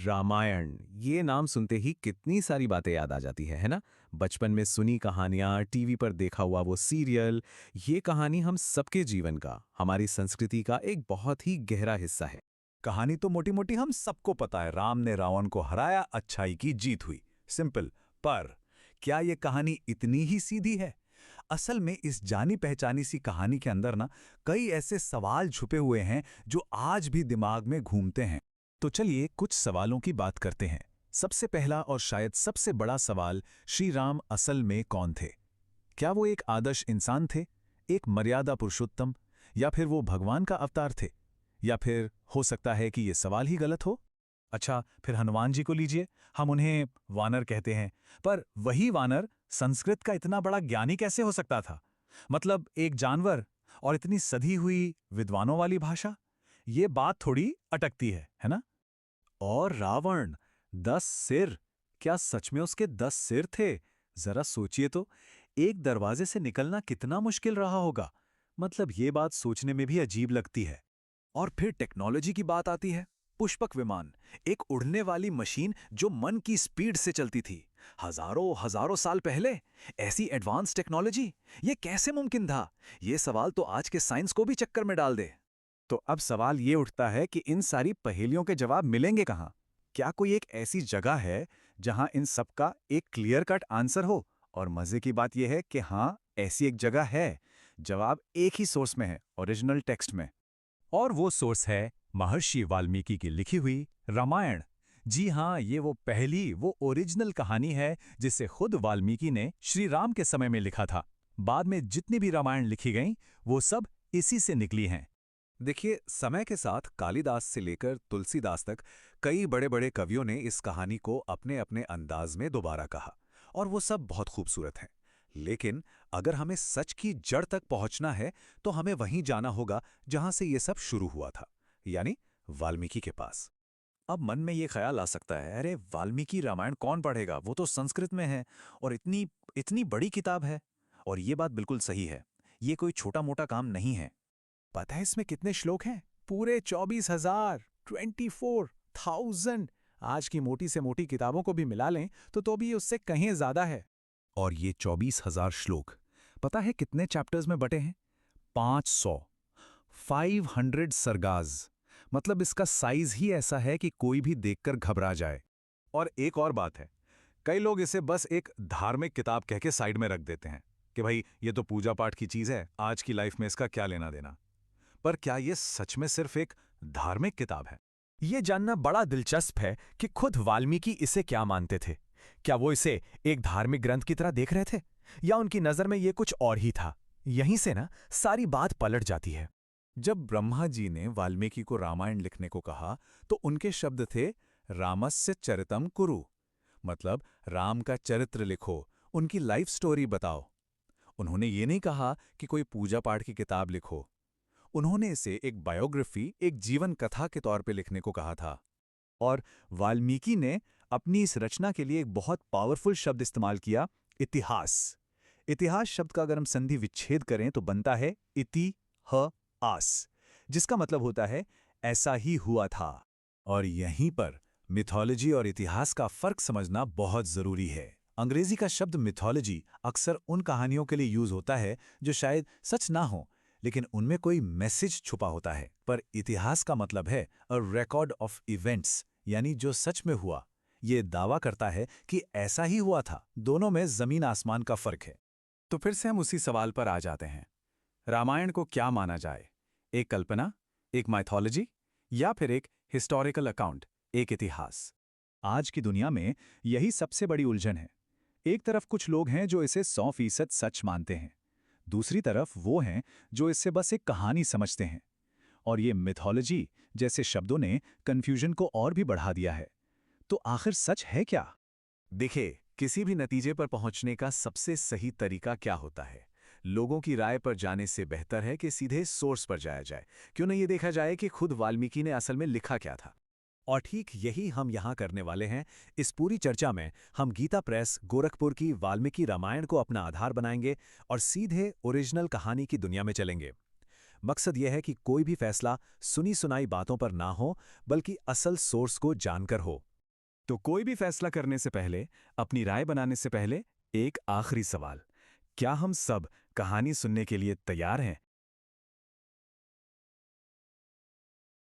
रामायण, ये नाम सुनते ही कितनी सारी बातें याद आ जाती है ना? बचपन में सुनी कहानियां, टीवी पर देखा हुआ वो सीरियल, ये कहानी हम सबके जीवन का, हमारी संस्कृति का एक बहुत ही गहरा हिस्सा है। कहानी तो मोटी मोटी हम सबको पता है, राम ने रावण को हराया, अच्छाई की जीत हुई। सिंपल। पर क्या ये कहानी इतनी ही सीधी है? असल में इस जानी पहचानी सी कहानी के अंदर ना कई ऐसे सवाल छुपे हुए हैं जो आज भी दिमाग में घूमते हैं। तो चलिए कुछ सवालों की बात करते हैं। सबसे पहला और शायद सबसे बड़ा सवाल, श्री राम असल में कौन थे? क्या वो एक आदर्श इंसान थे, एक मर्यादा पुरुषोत्तम, या फिर वो भगवान का अवतार थे? या फिर हो सकता है कि ये सवाल ही गलत हो। अच्छा, फिर हनुमान जी को लीजिए, हम उन्हें वानर कहते हैं, पर वही वानर संस्कृत का इतना बड़ा ज्ञानी कैसे हो सकता था? मतलब एक जानवर और इतनी सधी हुई विद्वानों वाली भाषा, ये बात थोड़ी अटकती है ना? और रावण, 10 सिर, क्या सच में उसके 10 सिर थे? जरा सोचिए तो, एक दरवाजे से निकलना कितना मुश्किल रहा होगा। मतलब ये बात सोचने में भी अजीब लगती है। और फिर टेक्नोलॉजी की बात आती है। पुष्पक विमान, एक उड़ने वाली मशीन जो मन की स्पीड से चलती थी, हजारों हजारों साल पहले। ऐसी एडवांस टेक्नोलॉजी, ये कैसे मुमकिन था? ये सवाल तो आज के साइंस को भी चक्कर में डाल दे। तो अब सवाल ये उठता है कि इन सारी पहेलियों के जवाब मिलेंगे कहाँ? क्या कोई एक ऐसी जगह है जहां इन सब का एक क्लियर कट आंसर हो? और मजे की बात यह है कि हाँ, ऐसी एक जगह है। जवाब एक ही सोर्स में है, ओरिजिनल टेक्स्ट में। और वो सोर्स है महर्षि वाल्मीकि की लिखी हुई रामायण। जी हाँ, ये वो पहली, वो ओरिजिनल कहानी है जिसे खुद वाल्मीकि ने श्री राम के समय में लिखा था। बाद में जितनी भी रामायण लिखी गईं, वो सब इसी से निकली हैं। देखिए, समय के साथ कालिदास से लेकर तुलसीदास तक कई बड़े बड़े कवियों ने इस कहानी को अपने अपने अंदाज में दोबारा कहा, और वो सब बहुत खूबसूरत हैं। लेकिन अगर हमें सच की जड़ तक पहुंचना है तो हमें वहीं जाना होगा जहां से ये सब शुरू हुआ था, यानी वाल्मीकि के पास। अब मन में ये ख्याल आ सकता है, अरे वाल्मीकि रामायण कौन पढ़ेगा, वो तो संस्कृत में है और इतनी इतनी बड़ी किताब है। और ये बात बिल्कुल सही है, ये कोई छोटा मोटा काम नहीं है। पता है इसमें कितने श्लोक हैं? पूरे 24,000, 24,000। आज की मोटी से मोटी किताबों को भी मिला लें तो भी उससे कहीं ज्यादा है। और ये 24,000 श्लोक, पता है कितने चैप्टर्स में बटे हैं? 500, 500 सरगाज। मतलब इसका साइज ही ऐसा है कि कोई भी देखकर घबरा जाए। और एक और बात है, कई लोग इसे बस एक धार्मिक किताब कह के साइड में रख देते हैं कि भाई ये तो पूजा पाठ की चीज है, आज की लाइफ में इसका क्या लेना देना। पर क्या ये सच में सिर्फ एक धार्मिक किताब है? ये जानना बड़ा दिलचस्प है कि खुद वाल्मीकि इसे क्या मानते थे। क्या वो इसे एक धार्मिक ग्रंथ की तरह देख रहे थे, या उनकी नजर में ये कुछ और ही था? यहीं से ना सारी बात पलट जाती है। जब ब्रह्मा जी ने वाल्मीकि को रामायण लिखने को कहा तो उनके शब्द थे, रामस्य चरितम कुरु। मतलब राम का चरित्र लिखो, उनकी लाइफ स्टोरी बताओ। उन्होंने ये नहीं कहा कि कोई पूजा पाठ की किताब लिखो। उन्होंने इसे एक बायोग्राफी, एक जीवन कथा के तौर पे लिखने को कहा था। और वाल्मीकि ने अपनी इस रचना के लिए एक बहुत पावरफुल शब्द इस्तेमाल किया, इतिहास। इतिहास शब्द का अगर हम संधि विच्छेद करें तो बनता है इति ह आस, जिसका मतलब होता है ऐसा ही हुआ था। और यहीं पर मिथोलॉजी और इतिहास का फर्क समझना बहुत जरूरी है। अंग्रेजी का शब्द मिथोलॉजी अक्सर उन कहानियों के लिए यूज होता है जो शायद सच ना हो, लेकिन उनमें कोई मैसेज छुपा होता है। पर इतिहास का मतलब है अ रिकॉर्ड ऑफ इवेंट्स, यानी जो सच में हुआ। ये दावा करता है कि ऐसा ही हुआ था। दोनों में जमीन आसमान का फर्क है। तो फिर से हम उसी सवाल पर आ जाते हैं, रामायण को क्या माना जाए? एक कल्पना, एक माइथोलॉजी, या फिर एक हिस्टोरिकल अकाउंट, एक इतिहास? आज की दुनिया में यही सबसे बड़ी उलझन है। एक तरफ कुछ लोग हैं जो इसे 100% सच मानते हैं, दूसरी तरफ वो हैं जो इससे बस एक कहानी समझते हैं। और ये मिथोलॉजी जैसे शब्दों ने कन्फ्यूजन को और भी बढ़ा दिया है। तो आखिर सच है क्या? देखिए, किसी भी नतीजे पर पहुंचने का सबसे सही तरीका क्या होता है? लोगों की राय पर जाने से बेहतर है कि सीधे सोर्स पर जाया जाए। क्यों न ये देखा जाए कि खुद वाल्मीकि ने असल में लिखा क्या था। और ठीक यही हम यहाँ करने वाले हैं। इस पूरी चर्चा में हम गीता प्रेस गोरखपुर की वाल्मीकि रामायण को अपना आधार बनाएंगे और सीधे ओरिजिनल कहानी की दुनिया में चलेंगे। मकसद यह है कि कोई भी फैसला सुनी सुनाई बातों पर ना हो, बल्कि असल सोर्स को जानकर हो। तो कोई भी फैसला करने से पहले, अपनी राय बनाने से पहले, एक आखिरी सवाल: क्या हम सब कहानी सुनने के लिए तैयार हैं?